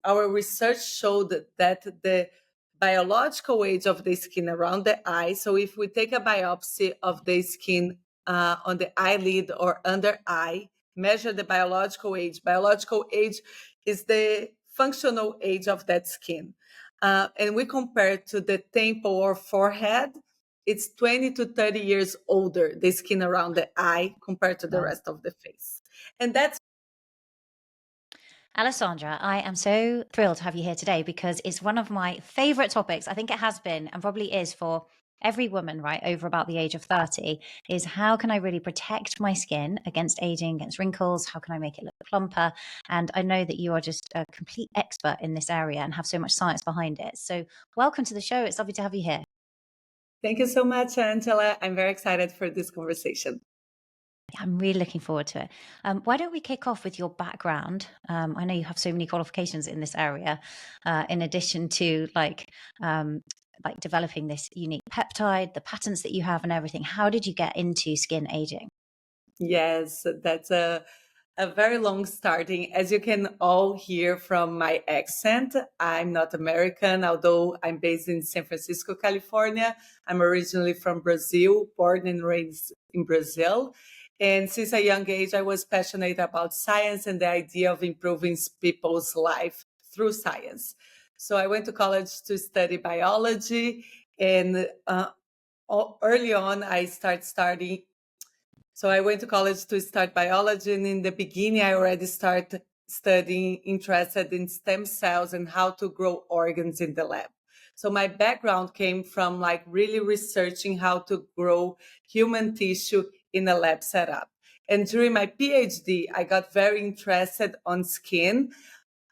our research showed that the biological age of the skin around the eye, so if we take a biopsy of the skin on the eyelid or under eye, measure the biological age. Biological age is the functional age of that skin. And we compare to the temple or forehead, it's 20 to 30 years older, the skin around the eye compared to the rest of the face. And that's Alessandra, I am so thrilled to have you here today because it's one of my favorite topics. I think it has been and probably is for every woman, right, over about the age of 30, is how can I really protect my skin against aging, against wrinkles? How can I make it look plumper? And I know that you are just a complete expert in this area and have so much science behind it. So welcome to the show. It's lovely to have you here. Thank you so much, Angela. I'm very excited for this conversation. I'm really looking forward to it. Why don't we kick off with your background? I know you have so many qualifications in this area, in addition to like developing this unique peptide, the patents that you have, and everything. How did you get into skin aging? Yes, that's a very long starting. As you can all hear from my accent, I'm not American, although I'm based in San Francisco, California. I'm originally from Brazil, born and raised in Brazil. And since a young age, I was passionate about science and the idea of improving people's life through science. So I went to college to study biology, and early on, I started studying. So I went to college to start biology, and in the beginning, I already started studying, interested in stem cells and how to grow organs in the lab. So my background came from like really researching how to grow human tissue in a lab setup. And during my PhD, I got very interested on skin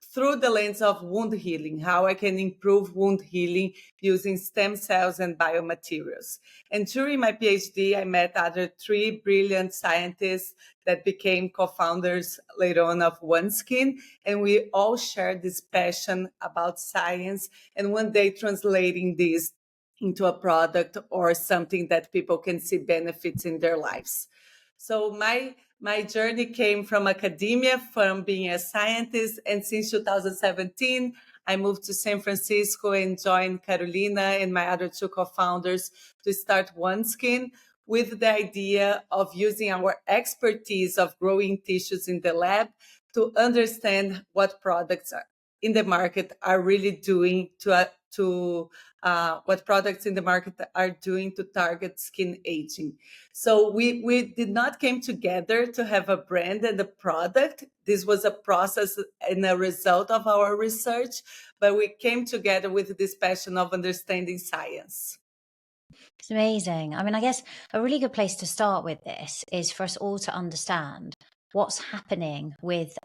through the lens of wound healing, how I can improve wound healing using stem cells and biomaterials. And during my PhD, I met other three brilliant scientists that became co-founders later on of OneSkin. And we all shared this passion about science and one day translating this into a product or something that people can see benefits in their lives. So my journey came from academia, from being a scientist, and since 2017, I moved to San Francisco and joined Carolina and my other two co-founders to start OneSkin with the idea of using our expertise of growing tissues in the lab to understand what products are in the market are really doing to what products in the market are doing to target skin aging. So we did not came together to have a brand and a product. This was a process and a result of our research, but we came together with this passion of understanding science. It's amazing. I mean, I guess a really good place to start with this is for us all to understand what's happening with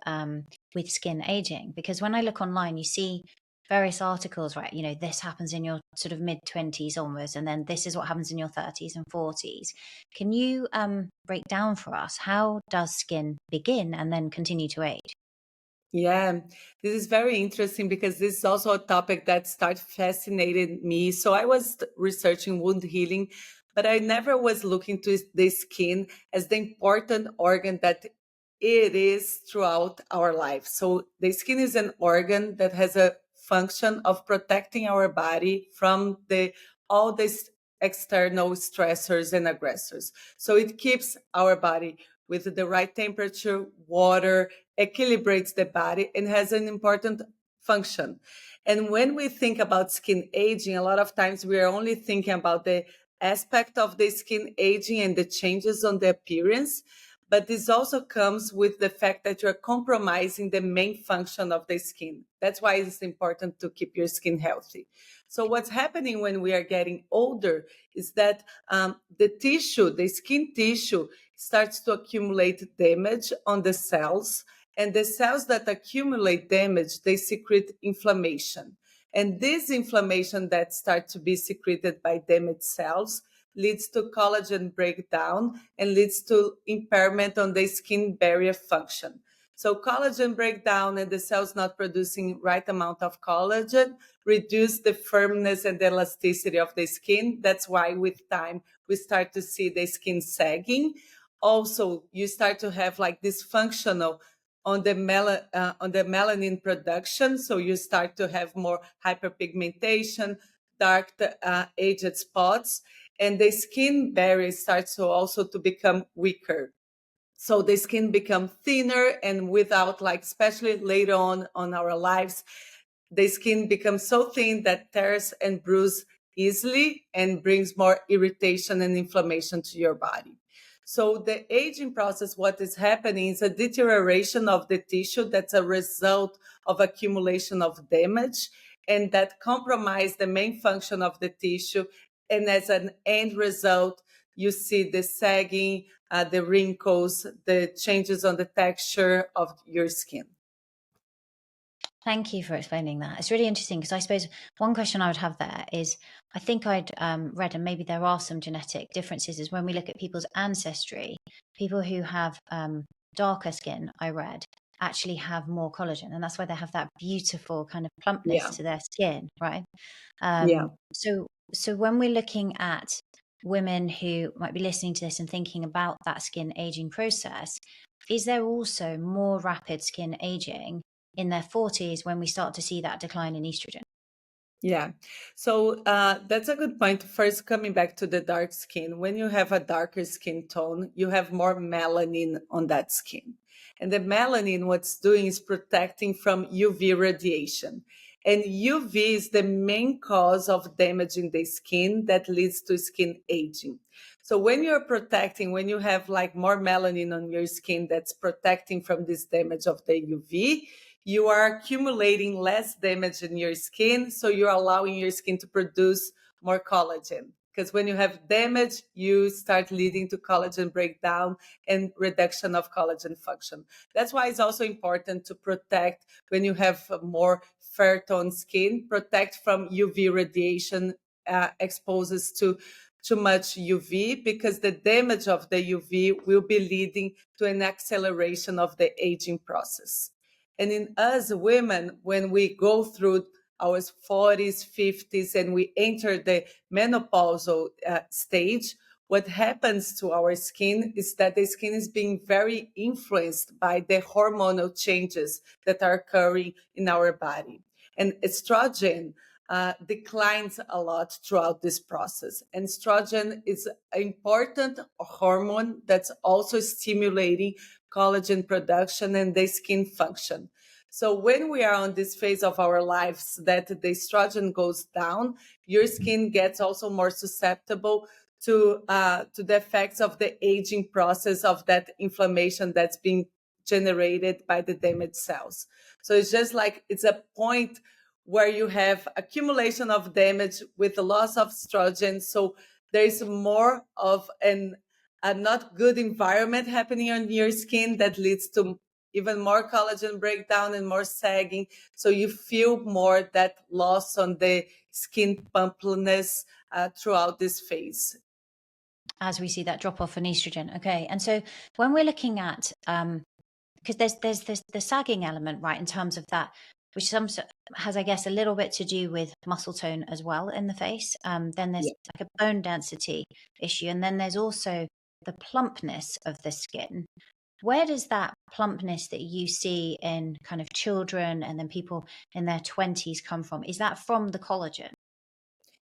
skin aging. Because when I look online, you see various articles, right? You know, this happens in your sort of mid-20s onwards, and then this is what happens in your 30s and 40s. Can you break down for us how does skin begin and then continue to age? Yeah, this is very interesting because this is also a topic that started fascinating me. So I was researching wound healing, but I never was looking to the skin as the important organ that it is throughout our life. So the skin is an organ that has a function of protecting our body from the all these external stressors and aggressors. So it keeps our body with the right temperature, water, equilibrates the body, and has an important function. And when we think about skin aging, a lot of times we are only thinking about the aspect of the skin aging and the changes on the appearance. But this also comes with the fact that you're compromising the main function of the skin. That's why it's important to keep your skin healthy. So what's happening when we are getting older is that the tissue, the skin tissue, starts to accumulate damage on the cells. And the cells that accumulate damage, they secrete inflammation. And this inflammation that starts to be secreted by damaged cells leads to collagen breakdown and leads to impairment on the skin barrier function. So collagen breakdown and the cells not producing right amount of collagen reduce the firmness and the elasticity of the skin. That's why with time we start to see the skin sagging. Also, you start to have like dysfunctional on the melanin production. So you start to have more hyperpigmentation, dark aged spots, and the skin barrier starts to also to become weaker. So the skin become thinner, and without, like, especially later on our lives, the skin becomes so thin that tears and bruise easily and brings more irritation and inflammation to your body. So the aging process, what is happening is a deterioration of the tissue that's a result of accumulation of damage, and that compromise the main function of the tissue. And as an end result, you see the sagging, the wrinkles, the changes on the texture of your skin. Thank you for explaining that. It's really interesting because I suppose one question I would have there is, I think I'd read, and maybe there are some genetic differences, is when we look at people's ancestry, people who have darker skin, I read, actually have more collagen. And that's why they have that beautiful kind of plumpness Yeah. to their skin, right? Yeah. So when we're looking at women who might be listening to this and thinking about that skin aging process, is there also more rapid skin aging in their 40s when we start to see that decline in estrogen? Yeah. So that's a good point. First, coming back to the dark skin, when you have a darker skin tone, you have more melanin on that skin. And the melanin, what's doing is protecting from UV radiation. And UV is the main cause of damaging the skin that leads to skin aging. So when you're protecting, when you have like more melanin on your skin that's protecting from this damage of the UV, you are accumulating less damage in your skin. So you're allowing your skin to produce more collagen. Because when you have damage, you start leading to collagen breakdown and reduction of collagen function. That's why it's also important to protect when you have more fair tone skin, protect from UV radiation, exposes to too much UV, because the damage of the UV will be leading to an acceleration of the aging process. And in us women, when we go through our 40s, 50s, and we enter the menopausal stage, what happens to our skin is that the skin is being very influenced by the hormonal changes that are occurring in our body. And estrogen declines a lot throughout this process. And estrogen is an important hormone that's also stimulating collagen production and the skin function. So when we are on this phase of our lives that the estrogen goes down, your skin gets also more susceptible to the effects of the aging process of that inflammation that's being generated by the damaged cells. So it's just like it's a point where you have accumulation of damage with the loss of estrogen. So there's more of a not good environment happening on your skin that leads to even more collagen breakdown and more sagging. So you feel more that loss on the skin plumpness throughout this phase. As we see that drop off in estrogen. Okay. And so when we're looking at, because there's this the sagging element, right, in terms of that, which has, I guess, a little bit to do with muscle tone as well in the face. Then there's Yeah. like a bone density issue, and then there's also the plumpness of the skin. Where does that plumpness that you see in kind of children and then people in their 20s come from? Is that from the collagen?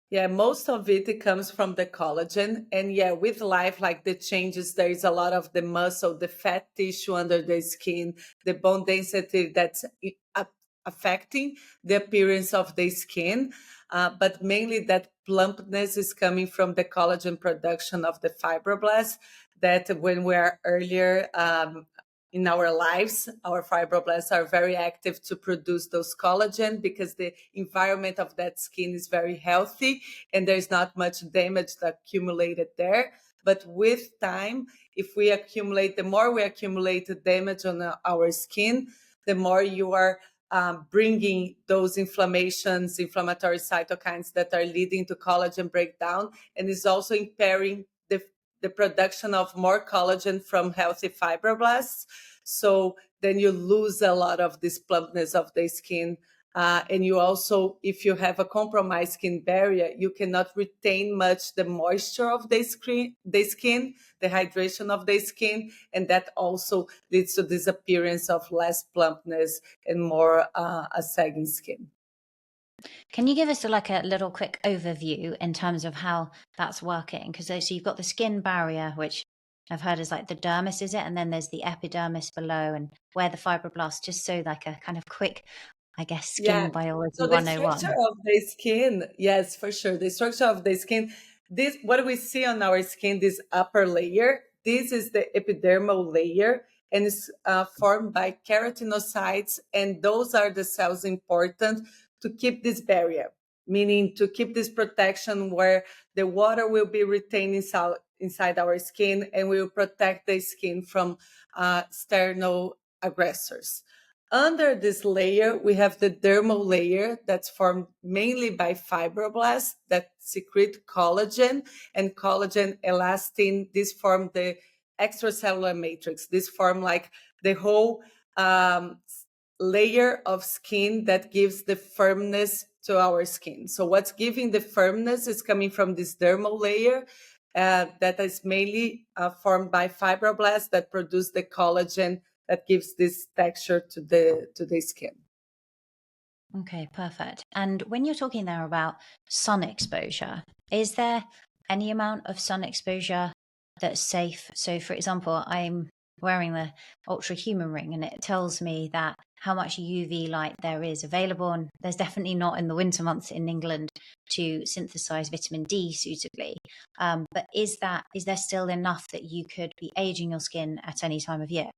Yeah, most of it comes from the collagen. And yeah, with life, like the changes, there is a lot of the muscle, the fat tissue under the skin, the bone density that's affecting the appearance of the skin. But mainly that plumpness is coming from the collagen production of the fibroblasts that when we are earlier in our lives, our fibroblasts are very active to produce those collagen because the environment of that skin is very healthy and there's not much damage accumulated there. But with time, if we accumulate, the more we accumulate the damage on our skin, the more you are bringing those inflammatory cytokines that are leading to collagen breakdown, and is also impairing the production of more collagen from healthy fibroblasts. So then you lose a lot of this plumpness of the skin And you also, if you have a compromised skin barrier, you cannot retain much the moisture of the skin, the hydration of the skin, and that also leads to this appearance of less plumpness and more a sagging skin. Can you give us like a little quick overview in terms of how that's working? Because so you've got the skin barrier, which I've heard is like the dermis, is it? And then there's the epidermis below and where the fibroblasts, just so like a kind of quick, I guess, Yeah. skin biology So the structure 101. of the skin, yes, for sure. The structure of the skin, this what we see on our skin, this upper layer, this is the epidermal layer, and it's formed by keratinocytes, and those are the cells important to keep this barrier, meaning to keep this protection where the water will be retained inside our skin and will protect the skin from external aggressors. Under this layer, we have the dermal layer that's formed mainly by fibroblasts that secrete collagen, and collagen, elastin. This form the extracellular matrix. This form like the whole layer of skin that gives the firmness to our skin. So what's giving the firmness is coming from this dermal layer that is mainly formed by fibroblasts that produce the collagen that gives this texture to the skin. Okay, perfect. And when you're talking there about sun exposure, is there any amount of sun exposure that's safe? So, for example, I'm wearing the Ultra Human Ring and it tells me that how much UV light there is available. And there's definitely not in the winter months in England to synthesize vitamin D suitably. But is there still enough that you could be aging your skin at any time of year?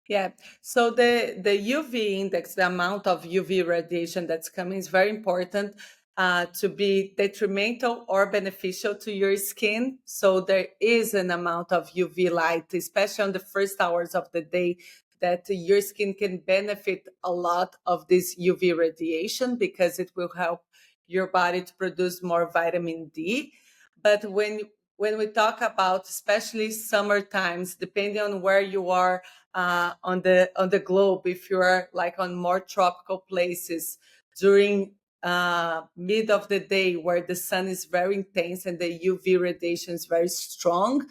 Yeah. So the UV index, the amount of UV radiation that's coming, is very important to be detrimental or beneficial to your skin. So there is an amount of UV light, especially on the first hours of the day, that your skin can benefit a lot of this UV radiation because it will help your body to produce more vitamin D. But when we talk about especially summer times, depending on where you are on the globe, if you are like on more tropical places during mid of the day where the sun is very intense and the UV radiation is very strong,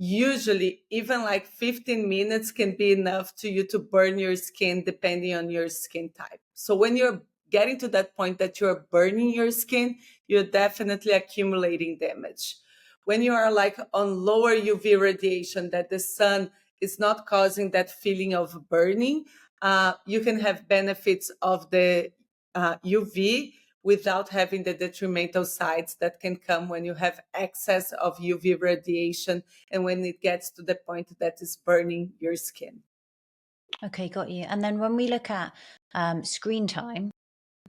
usually even like 15 minutes can be enough to you to burn your skin depending on your skin type. So when you're getting to that point that you're burning your skin, you're definitely accumulating damage. When you are like on lower UV radiation, that the sun is not causing that feeling of burning, you can have benefits of the UV without having the detrimental sides that can come when you have excess of UV radiation and when it gets to the point that is burning your skin. Okay, got you. And then when we look at screen time,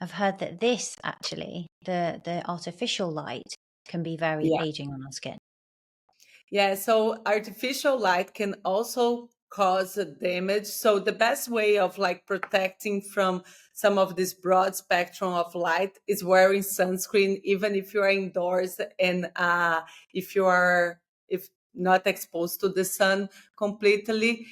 I've heard that this actually, the artificial light, can be very Yeah. aging on our skin. Yeah, so artificial light can also cause a damage. So the best way of like protecting from some of this broad spectrum of light is wearing sunscreen, even if you are indoors and if you are if not exposed to the sun completely.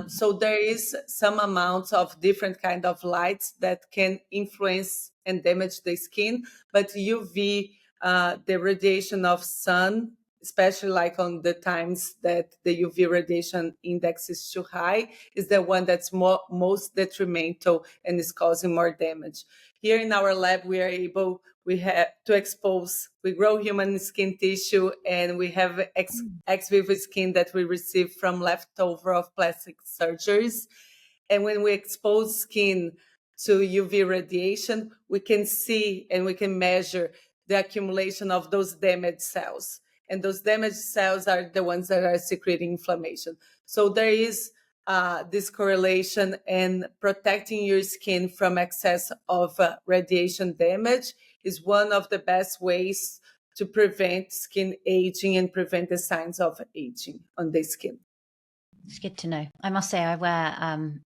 So there is some amounts of different kind of lights that can influence and damage the skin, but UV, the radiation of sun, especially like on the times that the UV radiation index is too high, is the one that's most detrimental and is causing more damage. Here in our lab, we have to expose, we grow human skin tissue and we have ex vivo skin that we receive from leftover of plastic surgeries. And when we expose skin to UV radiation, we can see and we can measure the accumulation of those damaged cells, and those damaged cells are the ones that are secreting inflammation. So there is this correlation, and protecting your skin from excess of radiation damage is one of the best ways to prevent skin aging and prevent the signs of aging on the skin. It's good to know. I must say I wear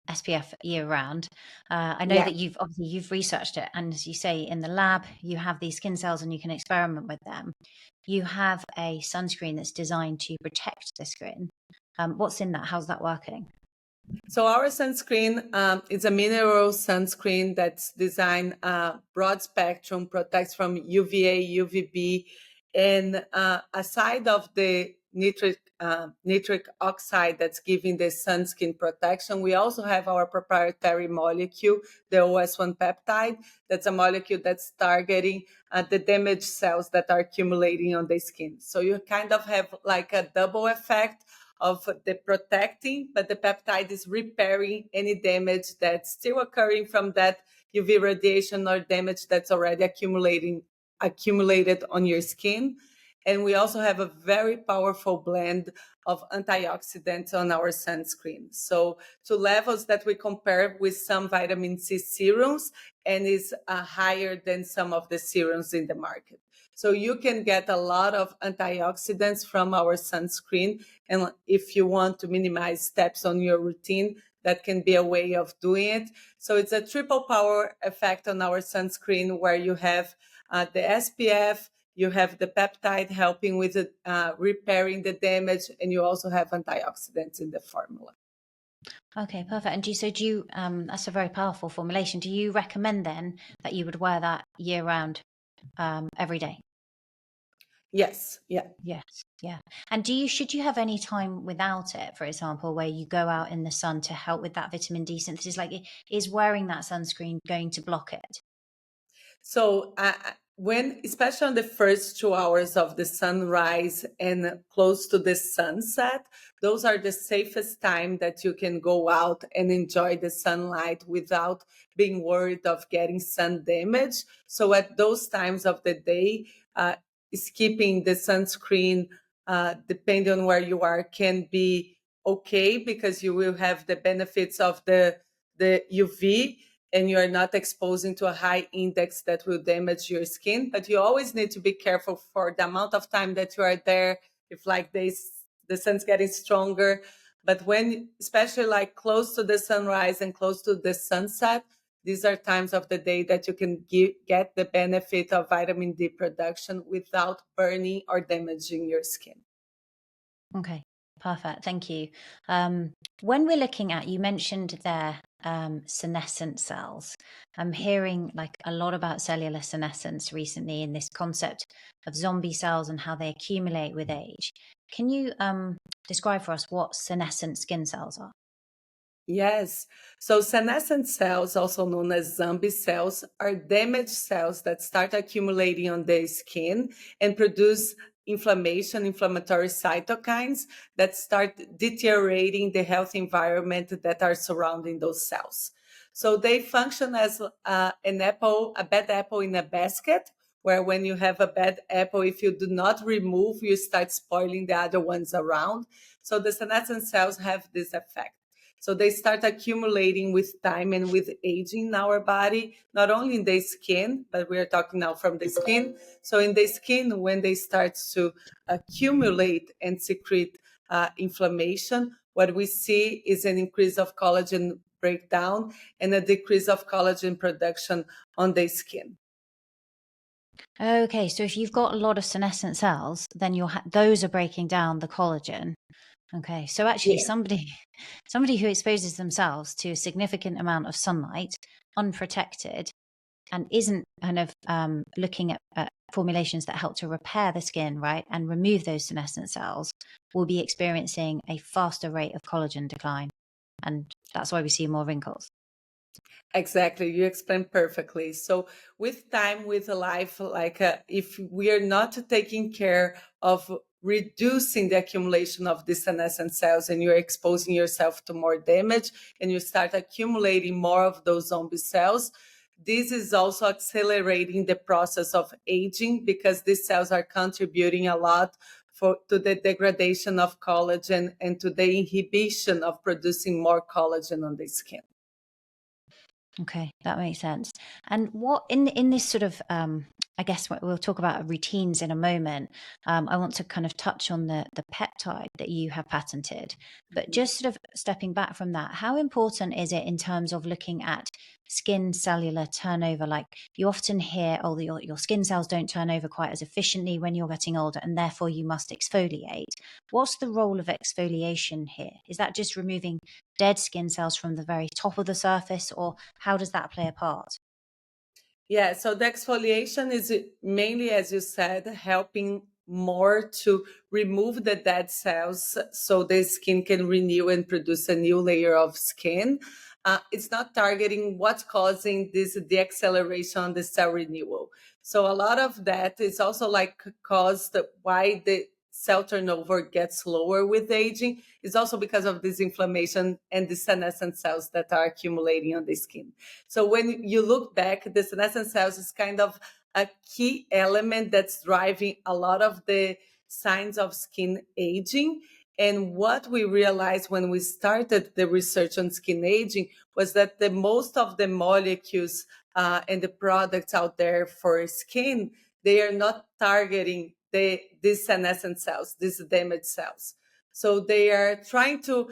SPF year round. I know Yeah. that you've researched it, and as you say, in the lab you have these skin cells and you can experiment with them. You have a sunscreen that's designed to protect the skin. What's in that? How's that working? So our sunscreen is a mineral sunscreen that's designed broad spectrum, protects from UVA, UVB, and aside of the nitric oxide that's giving the sunscreen protection, we also have our proprietary molecule, the OS1 peptide. That's a molecule that's targeting the damaged cells that are accumulating on the skin. So you kind of have like a double effect of the protecting, but the peptide is repairing any damage that's still occurring from that UV radiation or damage that's already accumulated on your skin. And we also have a very powerful blend of antioxidants on our sunscreen. So to levels that we compare with some vitamin C serums, and is higher than some of the serums in the market. So you can get a lot of antioxidants from our sunscreen. And if you want to minimize steps on your routine, that can be a way of doing it. So it's a triple power effect on our sunscreen, where you have the SPF, you have the peptide helping with repairing the damage, and you also have antioxidants in the formula. Okay, perfect. And do you, that's a very powerful formulation. Do you recommend then that you would wear that year round, every day? Yes, yeah. Yes, yeah. And should you have any time without it, for example, where you go out in the sun to help with that vitamin D synthesis? Like, is wearing that sunscreen going to block it? So when, especially on the first 2 hours of the sunrise and close to the sunset, those are the safest time that you can go out and enjoy the sunlight without being worried of getting sun damage. So at those times of the day, skipping the sunscreen, depending on where you are, can be okay, because you will have the benefits of the UV, and you are not exposing to a high index that will damage your skin. But you always need to be careful for the amount of time that you are there. If like this, the sun's getting stronger, but when, especially like close to the sunrise and close to the sunset, these are times of the day that you can get the benefit of vitamin D production without burning or damaging your skin. Okay, perfect. Thank you. When we're looking at, you mentioned there, senescent cells. I'm hearing like a lot about cellular senescence recently in this concept of zombie cells and how they accumulate with age. Can you describe for us what senescent skin cells are? Yes. So senescent cells, also known as zombie cells, are damaged cells that start accumulating on the skin and produce inflammatory cytokines that start deteriorating the health environment that are surrounding those cells. So they function as a bad apple in a basket, where when you have a bad apple, if you do not remove, you start spoiling the other ones around. So the senescent cells have this effect. So they start accumulating with time and with aging in our body, not only in the skin, but we are talking now from the skin. So in the skin, when they start to accumulate and secrete inflammation, what we see is an increase of collagen breakdown and a decrease of collagen production on the skin. Okay, so if you've got a lot of senescent cells, then those are breaking down the collagen. Okay, so actually Yeah. somebody who exposes themselves to a significant amount of sunlight unprotected and isn't kind of looking at formulations that help to repair the skin, right, and remove those senescent cells, will be experiencing a faster rate of collagen decline. And that's why we see more wrinkles. Exactly, you explained perfectly. So, with time, with life, like if we are not taking care of reducing the accumulation of these senescent cells, and you're exposing yourself to more damage, and you start accumulating more of those zombie cells, this is also accelerating the process of aging, because these cells are contributing a lot to the degradation of collagen and to the inhibition of producing more collagen on the skin. Okay, that makes sense. And what in this sort of I guess we'll talk about routines in a moment. I want to kind of touch on the peptide that you have patented, but just sort of stepping back from that, how important is it in terms of looking at skin cellular turnover? Like you often hear, oh, your skin cells don't turn over quite as efficiently when you're getting older, and therefore you must exfoliate. What's the role of exfoliation here? Is that just removing dead skin cells from the very top of the surface, or how does that play a part? Yeah, so the exfoliation is mainly, as you said, helping more to remove the dead cells so the skin can renew and produce a new layer of skin. It's not targeting what's causing this the acceleration on the cell renewal. So a lot of that is also like caused why the cell turnover gets lower with aging is also because of this inflammation and the senescent cells that are accumulating on the skin. So when you look back, the senescent cells is kind of a key element that's driving a lot of the signs of skin aging. And what we realized when we started the research on skin aging was that the most of the molecules and the products out there for skin, they are not targeting these senescent cells, these damaged cells. So they are trying to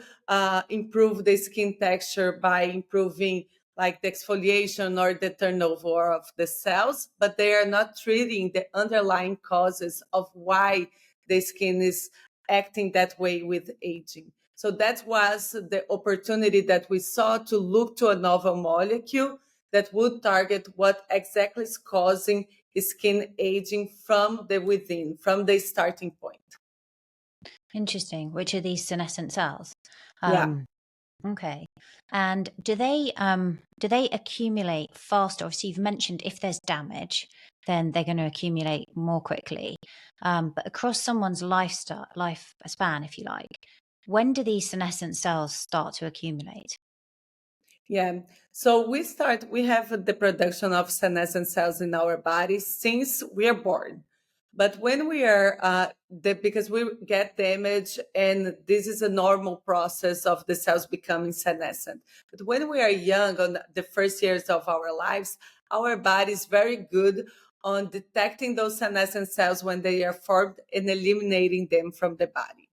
improve the skin texture by improving like the exfoliation or the turnover of the cells, but they are not treating the underlying causes of why the skin is acting that way with aging. So that was the opportunity that we saw to look to a novel molecule that would target what exactly is causing skin aging from the within, from the starting point. Interesting. Which are these senescent cells? Yeah. Um, Okay. And do they accumulate faster? Obviously, you've mentioned if there's damage, then they're going to accumulate more quickly. But across someone's lifespan, if you like, when do these senescent cells start to accumulate? Yeah. So we have the production of senescent cells in our body since we are born. But when we are, because we get damage, and this is a normal process of the cells becoming senescent. But when we are young, on the first years of our lives, our body is very good on detecting those senescent cells when they are formed and eliminating them from the body.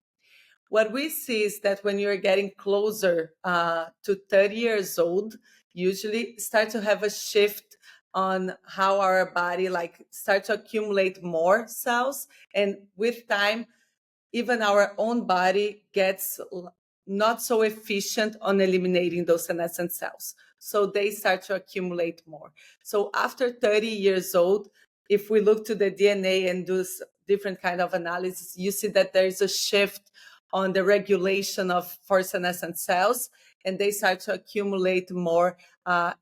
What we see is that when you're getting closer to 30 years old, usually start to have a shift on how our body like start to accumulate more cells, and with time even our own body gets not so efficient on eliminating those senescent cells, so they start to accumulate more. So after 30 years old, if we look to the DNA and do different kind of analysis, you see that there is a shift on the regulation of for senescent cells, and they start to accumulate more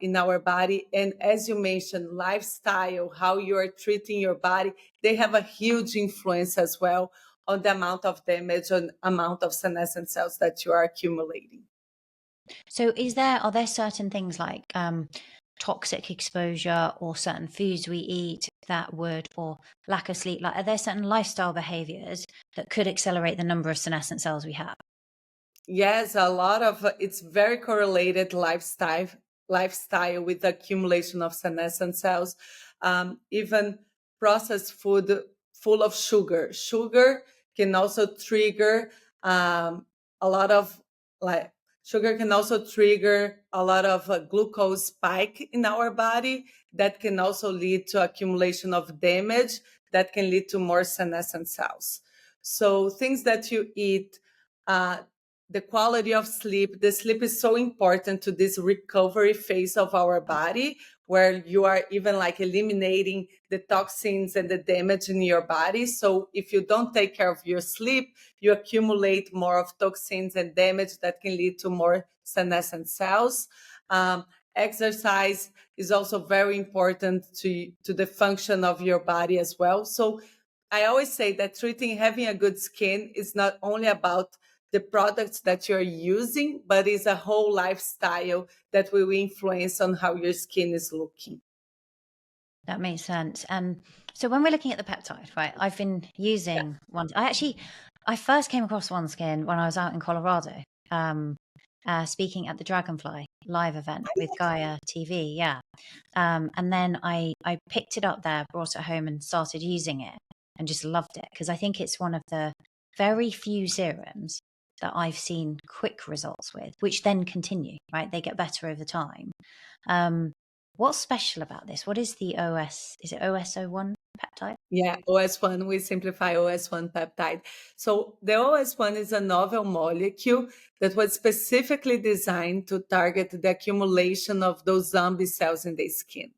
in our body. And as you mentioned, lifestyle, how you are treating your body, they have a huge influence as well on the amount of damage and amount of senescent cells that you are accumulating. So, are there certain things like toxic exposure or certain foods we eat that would, or lack of sleep? Like, are there certain lifestyle behaviors that could accelerate the number of senescent cells we have? Yes, a lot of it's very correlated lifestyle with the accumulation of senescent cells. Even processed food full of sugar. Sugar can also trigger a lot of like sugar can also trigger a lot of glucose spike in our body that can also lead to accumulation of damage that can lead to more senescent cells. So things that you eat, uh, the quality of sleep, the sleep is so important to this recovery phase of our body, where you are even like eliminating the toxins and the damage in your body. So if you don't take care of your sleep, you accumulate more of toxins and damage that can lead to more senescent cells. Exercise is also very important to the function of your body as well. So I always say that having a good skin is not only about the products that you're using, but it's a whole lifestyle that will influence on how your skin is looking. That makes sense. So when we're looking at the peptide, right? I've been Yeah. using one. I first came across OneSkin when I was out in Colorado. Um, speaking at the Dragonfly live event with Gaia TV. Yeah. And then I picked it up there, brought it home and started using it and just loved it, because I think it's one of the very few serums that I've seen quick results with, which then continue, right? They get better over time. What's special about this? What is the OS? Is it OS01 peptide? Yeah, OS1, we simplify OS1 peptide. So the OS1 is a novel molecule that was specifically designed to target the accumulation of those zombie cells in the skin.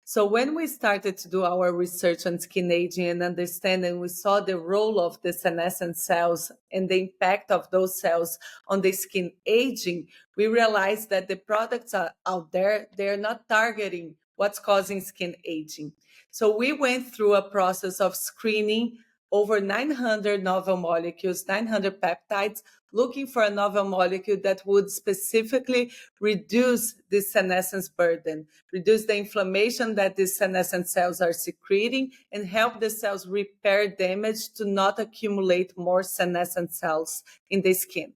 So when we started to do our research on skin aging and understanding, we saw the role of the senescent cells and the impact of those cells on the skin aging, we realized that the products are out there, they're not targeting what's causing skin aging. So we went through a process of screening over 900 novel molecules, 900 peptides, looking for a novel molecule that would specifically reduce the senescence burden, reduce the inflammation that the senescent cells are secreting, and help the cells repair damage to not accumulate more senescent cells in the skin.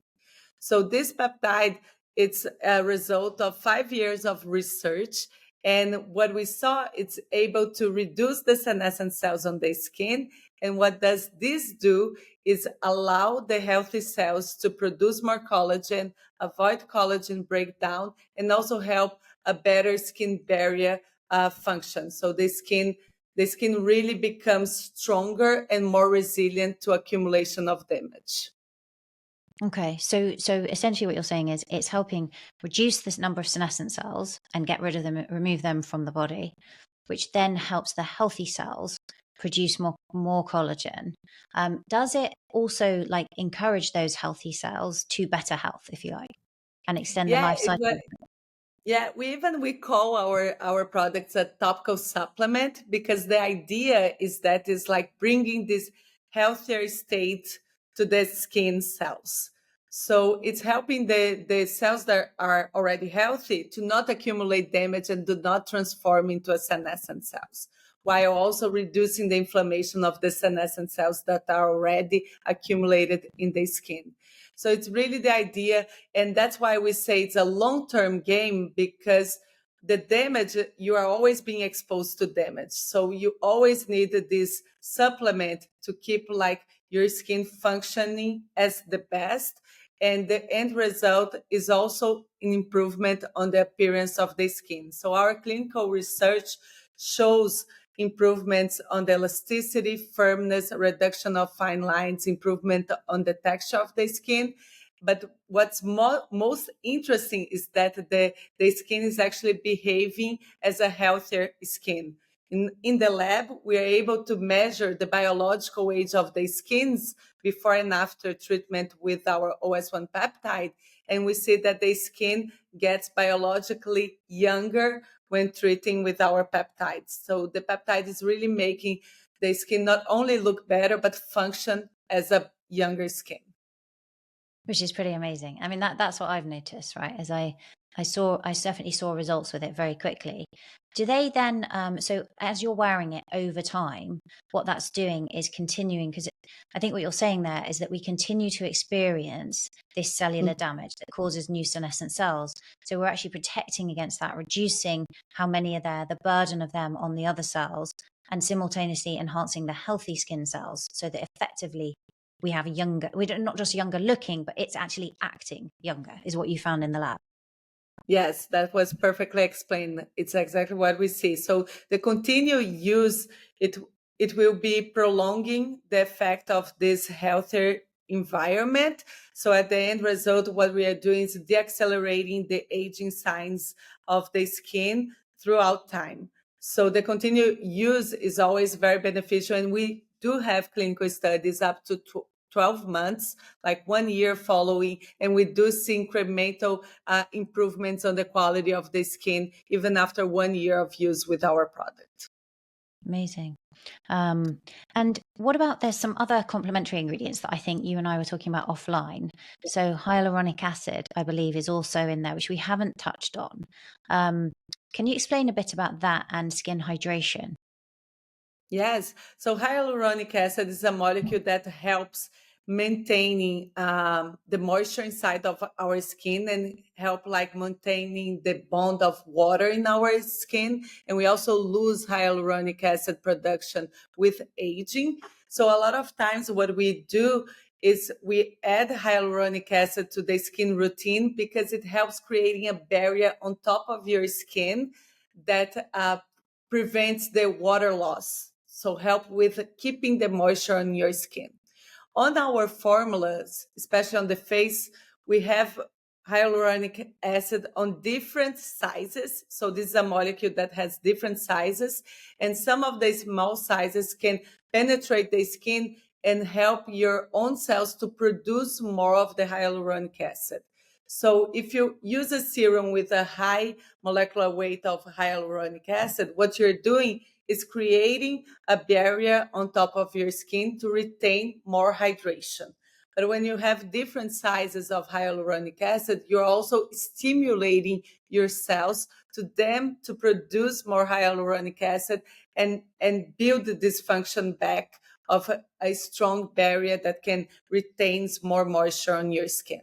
So this peptide, it's a result of 5 years of research. And what we saw, it's able to reduce the senescent cells on the skin. And what does this do is allow the healthy cells to produce more collagen, avoid collagen breakdown, and also help a better skin barrier function. So the skin really becomes stronger and more resilient to accumulation of damage. Okay, so essentially what you're saying is it's helping reduce this number of senescent cells and get rid of them, remove them from the body, which then helps the healthy cells produce more collagen. Does it also like encourage those healthy cells to better health, if you like, and extend the Yeah, life cycle? yeah, we call our products a topical supplement because the idea is that it's like bringing this healthier state to the skin cells. So it's helping the cells that are already healthy to not accumulate damage and do not transform into a senescent cells, while also reducing the inflammation of the senescent cells that are already accumulated in the skin. So it's really the idea, and that's why we say it's a long-term game, because the damage, you are always being exposed to damage. So you always need this supplement to keep like your skin functioning as the best. And the end result is also an improvement on the appearance of the skin. So our clinical research shows improvements on the elasticity, firmness, reduction of fine lines, improvement on the texture of the skin. But what's most interesting is that the skin is actually behaving as a healthier skin. In the lab, we are able to measure the biological age of the skins before and after treatment with our OS1 peptide. And we see that the skin gets biologically younger when treating with our peptides. So the peptide is really making the skin not only look better, but function as a younger skin. Which is pretty amazing. I mean, that's what I've noticed, right? As I definitely saw results with it very quickly. Do they then, so as you're wearing it over time, what that's doing is continuing, because I think what you're saying there is that we continue to experience this cellular damage that causes new senescent cells. So we're actually protecting against that, reducing how many are there, the burden of them on the other cells, and simultaneously enhancing the healthy skin cells so that effectively we have not just younger looking, but it's actually acting younger, is what you found in the lab. Yes, that was perfectly explained. It's exactly what we see. So the continued use, it will be prolonging the effect of this healthier environment. So at the end result, what we are doing is deaccelerating the aging signs of the skin throughout time. So the continued use is always very beneficial. And we do have clinical studies up to 12 months, like 1 year following, and we do see incremental improvements on the quality of the skin, even after 1 year of use with our product. Amazing. And what about, there's some other complementary ingredients that I think you and I were talking about offline. So hyaluronic acid, I believe, is also in there, which we haven't touched on. Can you explain a bit about that and skin hydration? Yes. So hyaluronic acid is a molecule that helps maintaining the moisture inside of our skin and help like maintaining the bond of water in our skin. And we also lose hyaluronic acid production with aging. So a lot of times what we do is we add hyaluronic acid to the skin routine because it helps creating a barrier on top of your skin that prevents the water loss. So help with keeping the moisture on your skin. On our formulas, especially on the face, we have hyaluronic acid on different sizes. So this is a molecule that has different sizes, and some of the small sizes can penetrate the skin and help your own cells to produce more of the hyaluronic acid. So if you use a serum with a high molecular weight of hyaluronic acid, what you're doing is creating a barrier on top of your skin to retain more hydration. But when you have different sizes of hyaluronic acid, you're also stimulating your cells to them to produce more hyaluronic acid and build this function back of a strong barrier that can retain more moisture on your skin.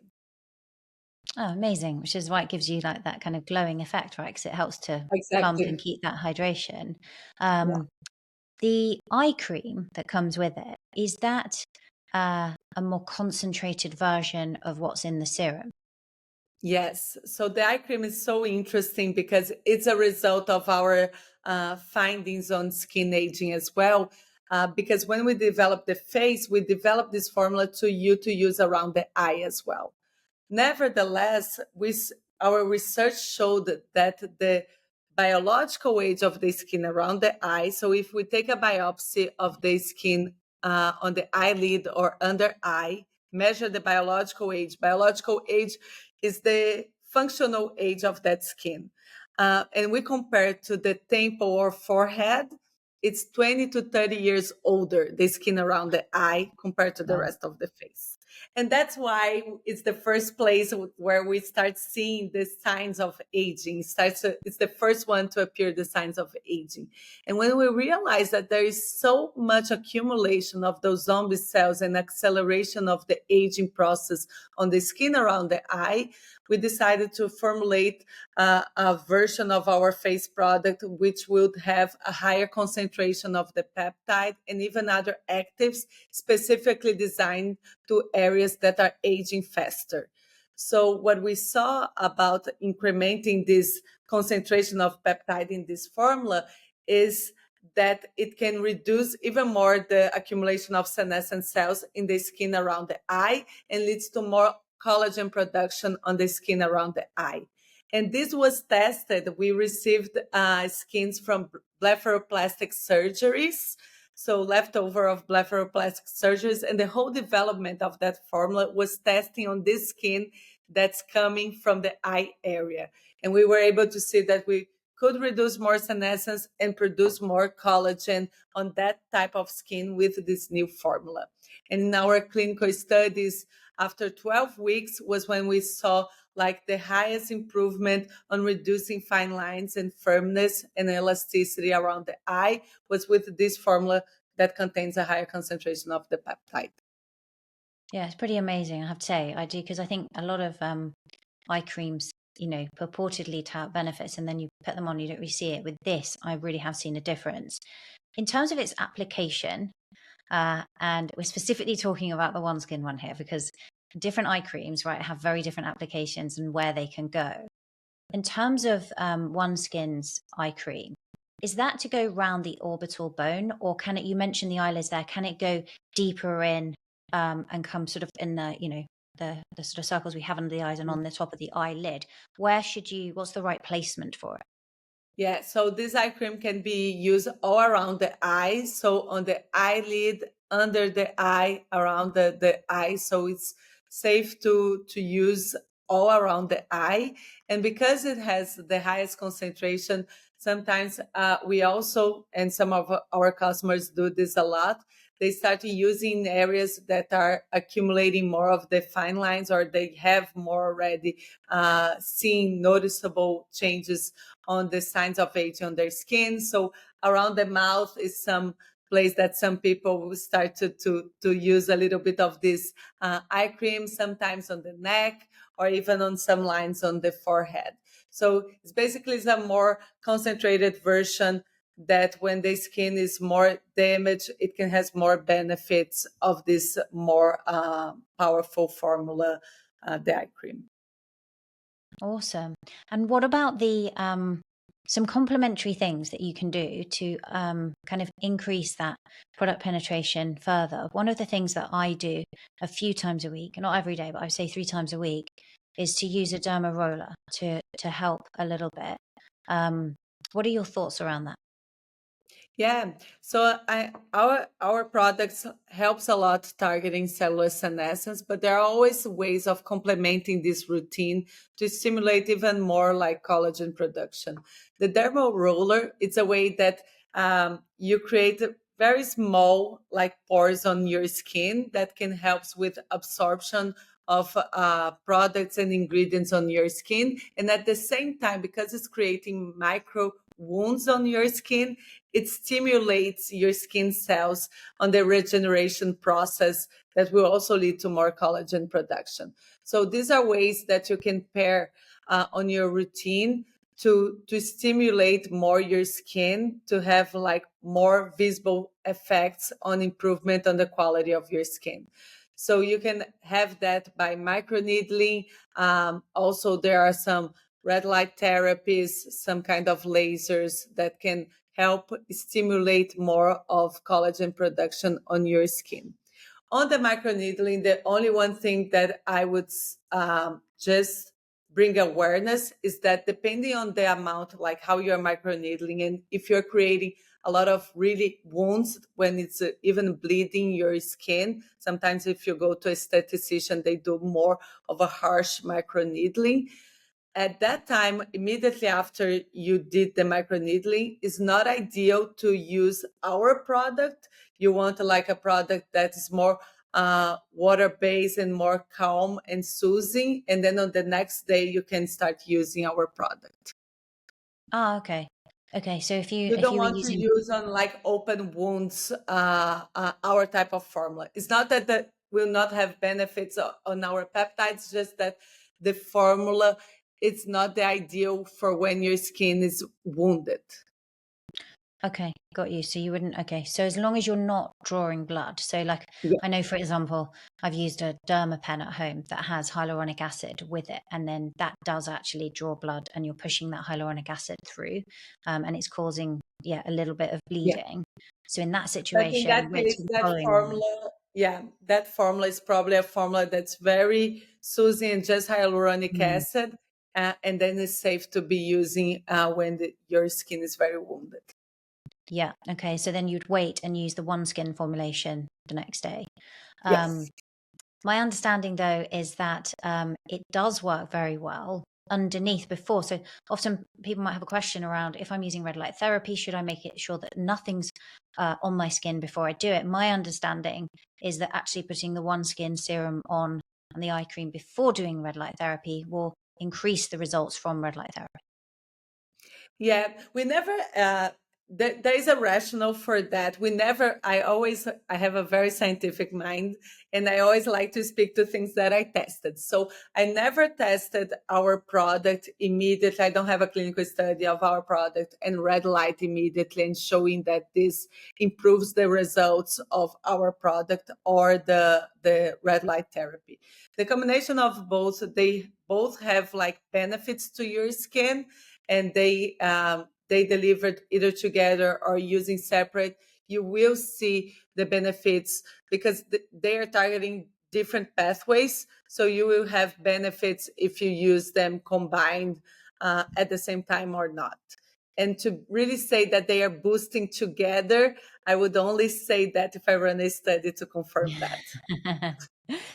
Oh, amazing. Which is why it gives you like that kind of glowing effect, right? Because it helps to plump and Exactly. keep that hydration. Yeah. The eye cream that comes with it, is that a more concentrated version of what's in the serum? Yes. So the eye cream is so interesting because it's a result of our findings on skin aging as well. Because when we developed the face, we developed this formula to use around the eye as well. Nevertheless, our research showed that the biological age of the skin around the eye, so if we take a biopsy of the skin on the eyelid or under eye, measure the biological age is the functional age of that skin. And we compare it to the temple or forehead, it's 20 to 30 years older, the skin around the eye compared to the Wow. rest of the face. And that's why it's the first place where we start seeing the signs of aging. It's the first one to appear, the signs of aging. And when we realize that there is so much accumulation of those zombie cells and acceleration of the aging process on the skin around the eye, we decided to formulate a version of our face product which would have a higher concentration of the peptide and even other actives specifically designed to areas that are aging faster. So what we saw about incrementing this concentration of peptide in this formula is that it can reduce even more the accumulation of senescent cells in the skin around the eye and leads to more collagen production on the skin around the eye. And this was tested. We received skins from blepharoplastic surgeries, so leftover of blepharoplastic surgeries, and the whole development of that formula was testing on this skin that's coming from the eye area. And we were able to see that we could reduce more senescence and produce more collagen on that type of skin with this new formula. And in our clinical studies, after 12 weeks was when we saw like the highest improvement on reducing fine lines and firmness and elasticity around the eye was with this formula that contains a higher concentration of the peptide. Yeah, it's pretty amazing, I have to say. I do, because I think a lot of eye creams, purportedly tout benefits, and then you put them on, you don't really see it. With this, I really have seen a difference. In terms of its application, and we're specifically talking about the OneSkin one here, because different eye creams, right, have very different applications and where they can go. In terms of OneSkin's eye cream, is that to go round the orbital bone, or can it, you mentioned the eyelids there, can it go deeper in and come sort of in the sort of circles we have under the eyes and on the top of the eyelid? What's the right placement for it? Yeah, so this eye cream can be used all around the eye. So on the eyelid, under the eye, around the eye. So it's safe to use all around the eye. And because it has the highest concentration, sometimes we also, and some of our customers do this a lot, they start using areas that are accumulating more of the fine lines, or they have more already seeing noticeable changes on the signs of aging on their skin. So around the mouth is some place that some people will start to use a little bit of this eye cream, sometimes on the neck or even on some lines on the forehead. So it's basically a more concentrated version that when the skin is more damaged, it can has more benefits of this more powerful formula, the eye cream. Awesome. And what about the some complementary things that you can do to kind of increase that product penetration further? One of the things that I do a few times a week, not every day, but I would say 3 times a week, is to use a derma roller to help a little bit. What are your thoughts around that? Yeah, so our products helps a lot targeting cellular senescence, but there are always ways of complementing this routine to stimulate even more like collagen production. The dermal roller, it's a way that you create very small like pores on your skin that can help with absorption of products and ingredients on your skin, and at the same time, because it's creating micro wounds on your skin, it stimulates your skin cells on the regeneration process that will also lead to more collagen production. So these are ways that you can pair on your routine to stimulate more your skin, to have like more visible effects on improvement on the quality of your skin. So you can have that by microneedling. Also, there are some red light therapies, some kind of lasers that can help stimulate more of collagen production on your skin. On the microneedling, the only one thing that I would just bring awareness is that depending on the amount, like how you're microneedling, and if you're creating a lot of really wounds when it's even bleeding your skin, sometimes if you go to a statistician, they do more of a harsh microneedling. At that time, immediately after you did the microneedling, it's not ideal to use our product. You want like a product that is more water-based and more calm and soothing. And then on the next day, you can start using our product. Ah, okay. Okay, so You if don't you were want to using use on like open wounds our type of formula. It's not that that will not have benefits on our peptides, just that the formula it's not the ideal for when your skin is wounded. Okay, got you. So you wouldn't, okay. So as long as you're not drawing blood. So like, Yeah, I know, for example, I've used a derma pen at home that has hyaluronic acid with it. And then that does actually draw blood and you're pushing that hyaluronic acid through. And it's causing, yeah, a little bit of yeah. bleeding. So in that But in situation, that we're case, sort of that following one. formula, yeah, that formula is probably a formula that's very soothing and just hyaluronic Mm, acid. And then it's safe to be using when your skin is very wounded. yeah. Okay. So then you'd wait and use the OneSkin formulation the next day. Um, Yes. My understanding, though, is that it does work very well underneath before. So often people might have a question around, if I'm using red light therapy, should I make it sure that nothing's on my skin before I do it? My understanding is that actually putting the OneSkin serum on and the eye cream before doing red light therapy will increase the results from red light therapy. Yeah, we never. There is a rationale for that. We never. I have a very scientific mind, and I always like to speak to things that I tested. So I never tested our product immediately. I don't have a clinical study of our product and red light immediately and showing that this improves the results of our product or the red light therapy. The combination of both, they both have like benefits to your skin, and they delivered either together or using separate, you will see the benefits because they are targeting different pathways. So you will have benefits if you use them combined at the same time or not. And to really say that they are boosting together, I would only say that if I run a study to confirm that.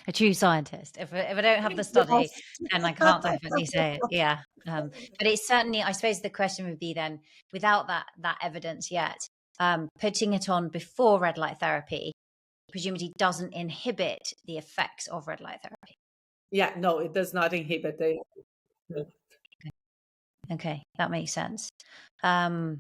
A true scientist. If I don't have the study, Yes. then I can't definitely say it. Yeah. But it's certainly, I suppose the question would be then, without that evidence yet, putting it on before red light therapy presumably doesn't inhibit the effects of red light therapy. Yeah, no, it does not inhibit the. Okay, that makes sense. And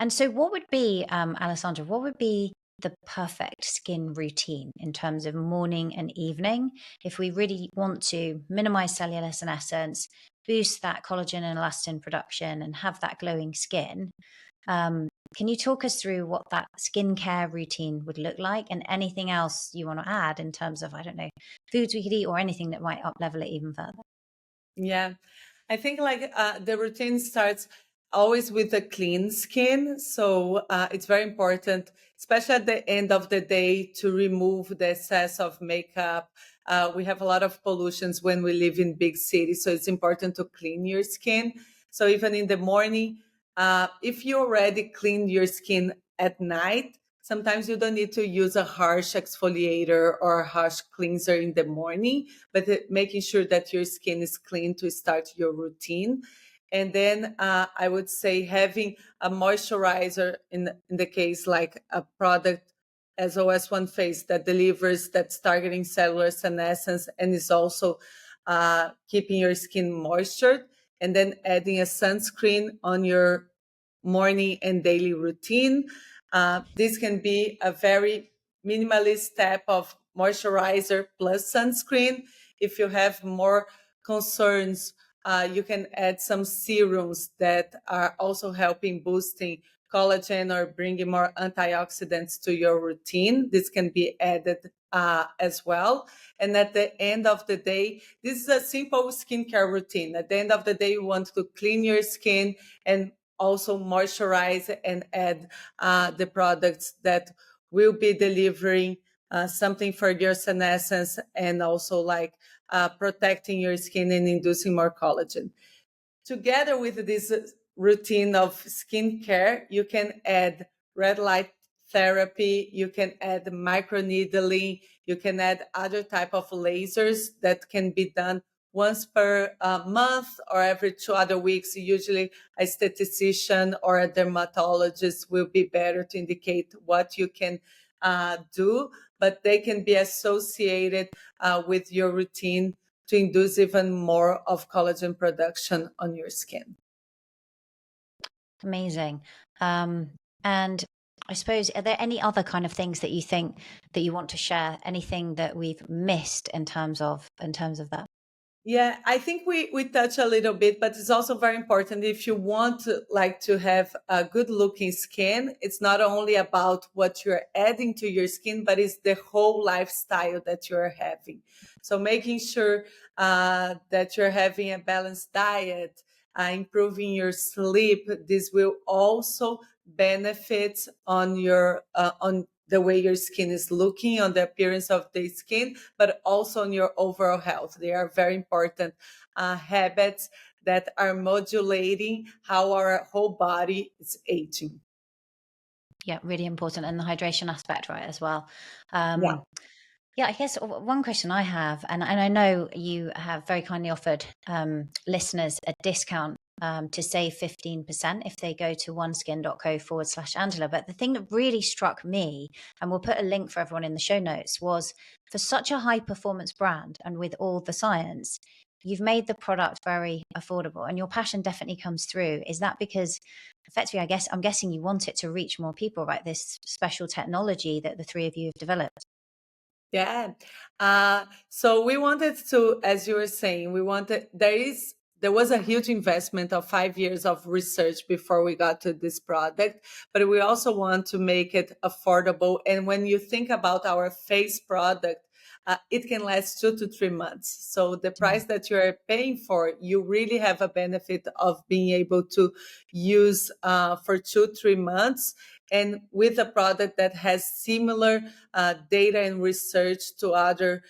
so what would be, Alessandra, what would be the perfect skin routine in terms of morning and evening if we really want to minimize cellular senescence, boost that collagen and elastin production, and have that glowing skin? Can you talk us through what that skincare routine would look like, and anything else you want to add in terms of, I don't know, foods we could eat or anything that might up level it even further? Yeah, I think like the routine starts always with a clean skin. So it's very important, especially at the end of the day, to remove the excess of makeup. We have a lot of pollutions when we live in big cities, so it's important to clean your skin. So even in the morning, if you already cleaned your skin at night, sometimes you don't need to use a harsh exfoliator or a harsh cleanser in the morning, but making sure that your skin is clean to start your routine. And then I would say having a moisturizer in the case like a product as OS1 face that delivers, that's targeting cellular senescence and is also keeping your skin moistured. And then adding a sunscreen on your morning and daily routine. This can be a very minimalist step of moisturizer plus sunscreen. If you have more concerns, you can add some serums that are also helping boosting collagen or bringing more antioxidants to your routine. This can be added as well. And at the end of the day, this is a simple skincare routine. At the end of the day, you want to clean your skin and also moisturize and add the products that will be delivering something for your senescence and also like protecting your skin and inducing more collagen. Together with this routine of skincare, you can add red light therapy, you can add microneedling, you can add other type of lasers that can be done once per month or every 2 other weeks. Usually a statistician or a dermatologist will be better to indicate what you can do, but they can be associated with your routine to induce even more of collagen production on your skin. Amazing. And I suppose, are there any other kind of things that you think that you want to share? Anything that we've missed in terms of that? Yeah, I think we touch a little bit, but it's also very important if you want to have a good looking skin. It's not only about what you're adding to your skin, but it's the whole lifestyle that you're having. So making sure that you're having a balanced diet, improving your sleep. This will also benefit on your on the way your skin is looking, on the appearance of the skin, but also on your overall health. They are very important habits that are modulating how our whole body is aging. Yeah, really important. And the hydration aspect, right, as well. Yeah. Yeah, I guess one question I have, and I know you have very kindly offered listeners a discount to save 15% if they go to oneskin.co/Angela. But the thing that really struck me, and we'll put a link for everyone in the show notes, was for such a high performance brand and with all the science, you've made the product very affordable, and your passion definitely comes through. Is that because effectively, I'm guessing you want it to reach more people, right? This special technology that the three of you have developed. Yeah. So we wanted to, as you were saying, there was a huge investment of 5 years of research before we got to this product, but we also want to make it affordable. And when you think about our face product, it can last 2 to 3 months. So the price that you are paying for, you really have a benefit of being able to use for 2, 3 months. And with a product that has similar data and research to other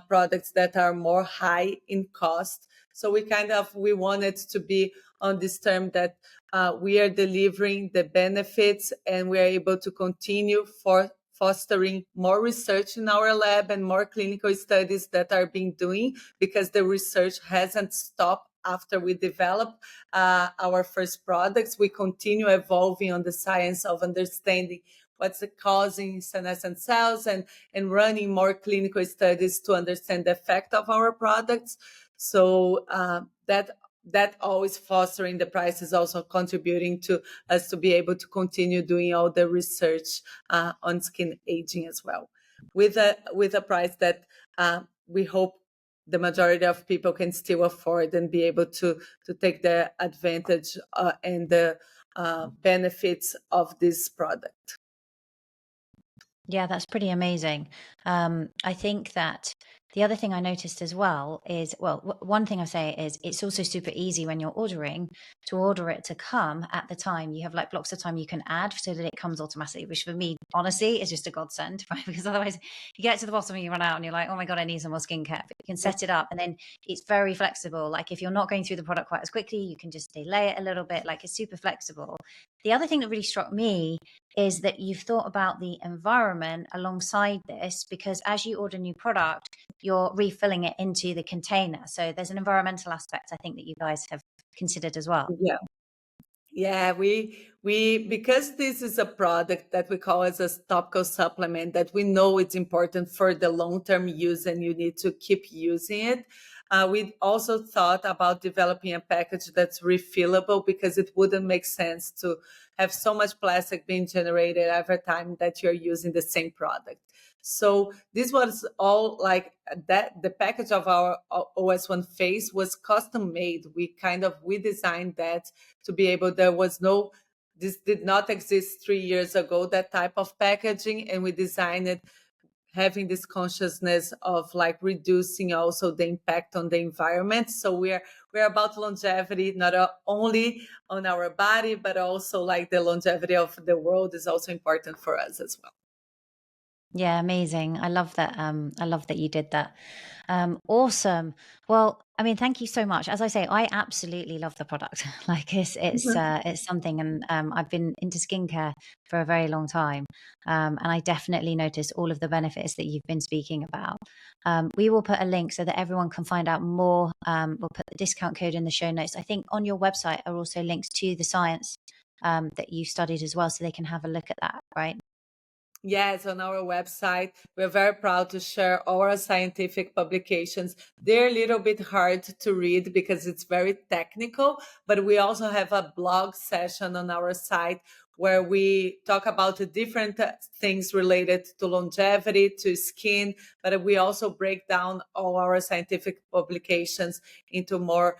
products that are more high in cost. So we wanted to be on this term that we are delivering the benefits and we are able to continue for fostering more research in our lab and more clinical studies that are being doing, because the research hasn't stopped after we develop our first products. We continue evolving on the science of understanding what's causing senescent cells and running more clinical studies to understand the effect of our products. So that that always fostering the price is also contributing to us to be able to continue doing all the research on skin aging as well, with a price that we hope the majority of people can still afford and be able to take the advantage and the benefits of this product. Yeah, that's pretty amazing. I think that the other thing I noticed as well is, well, one thing I say is it's also super easy when you're ordering to order it to come at the time. You have like blocks of time you can add so that it comes automatically, which for me, honestly, is just a godsend, right? Because otherwise you get to the bottom and you run out and you're like, oh my God, I need some more skincare. But you can set it up and then it's very flexible. Like if you're not going through the product quite as quickly, you can just delay it a little bit. Like it's super flexible. The other thing that really struck me is that you've thought about the environment alongside this, because as you order new product, you're refilling it into the container. So there's an environmental aspect, I think, that you guys have considered as well. Yeah. Yeah, we because this is a product that we call as a topical supplement that we know it's important for the long-term use and you need to keep using it. We also thought about developing a package that's refillable because it wouldn't make sense to have so much plastic being generated every time that you're using the same product. So this was all like that. The package of our OS1 face was custom made. We designed that to be able, this did not exist 3 years ago, that type of packaging. And we designed it having this consciousness of like reducing also the impact on the environment. So we're about longevity, not only on our body, but also like the longevity of the world is also important for us as well. Yeah, amazing. I love that. I love that you did that. Awesome. Well, I mean, thank you so much. As I say, I absolutely love the product. Like it's something, and I've been into skincare for a very long time, and I definitely notice all of the benefits that you've been speaking about. We will put a link so that everyone can find out more. We'll put the discount code in the show notes. I think on your website are also links to the science that you studied as well, so they can have a look at that. Right. Yes, on our website, we're very proud to share all our scientific publications. They're a little bit hard to read because it's very technical, but we also have a blog session on our site where we talk about the different things related to longevity, to skin, but we also break down all our scientific publications into more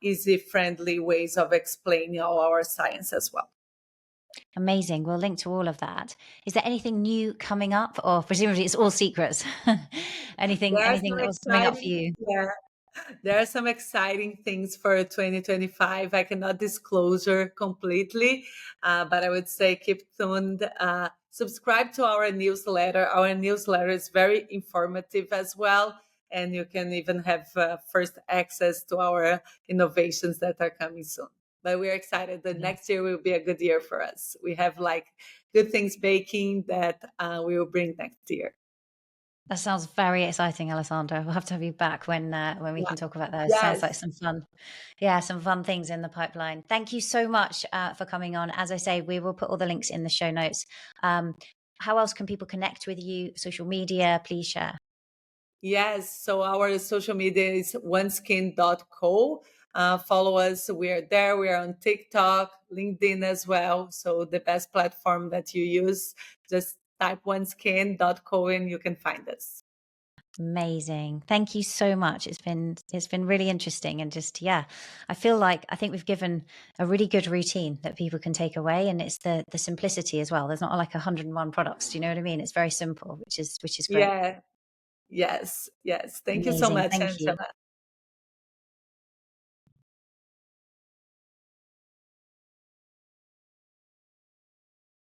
easy, friendly ways of explaining all our science as well. Amazing. We'll link to all of that. Is there anything new coming up, or presumably it's all secrets? anything There are anything some else coming up for exciting, you? yeah, there are some exciting things for 2025. I cannot disclose completely, but I would say keep tuned. Subscribe to our newsletter. Our newsletter is very informative as well. And you can even have first access to our innovations that are coming soon. But we're excited that Yeah. next year will be a good year for us. We have like good things baking that we will bring next year. That sounds very exciting, Alessandra. We'll have to have you back when we Yeah. can talk about those. Sounds Yes. like some fun, yeah, some fun things in the pipeline. Thank you so much for coming on. As I say, we will put all the links in the show notes. How else can people connect with you? Social media, please share. Yes, so our social media is oneskin.co. Follow us. We are there. We are on TikTok, LinkedIn as well. So the best platform that you use, just type oneskin.co and you can find us. Amazing. Thank you so much. It's been really interesting, and just, yeah, I think we've given a really good routine that people can take away, and it's the simplicity as well. There's not like 101 products. Do you know what I mean? It's very simple, which is great. Yeah, yes, yes. Thank you so Amazing. much, Thank you. Angela.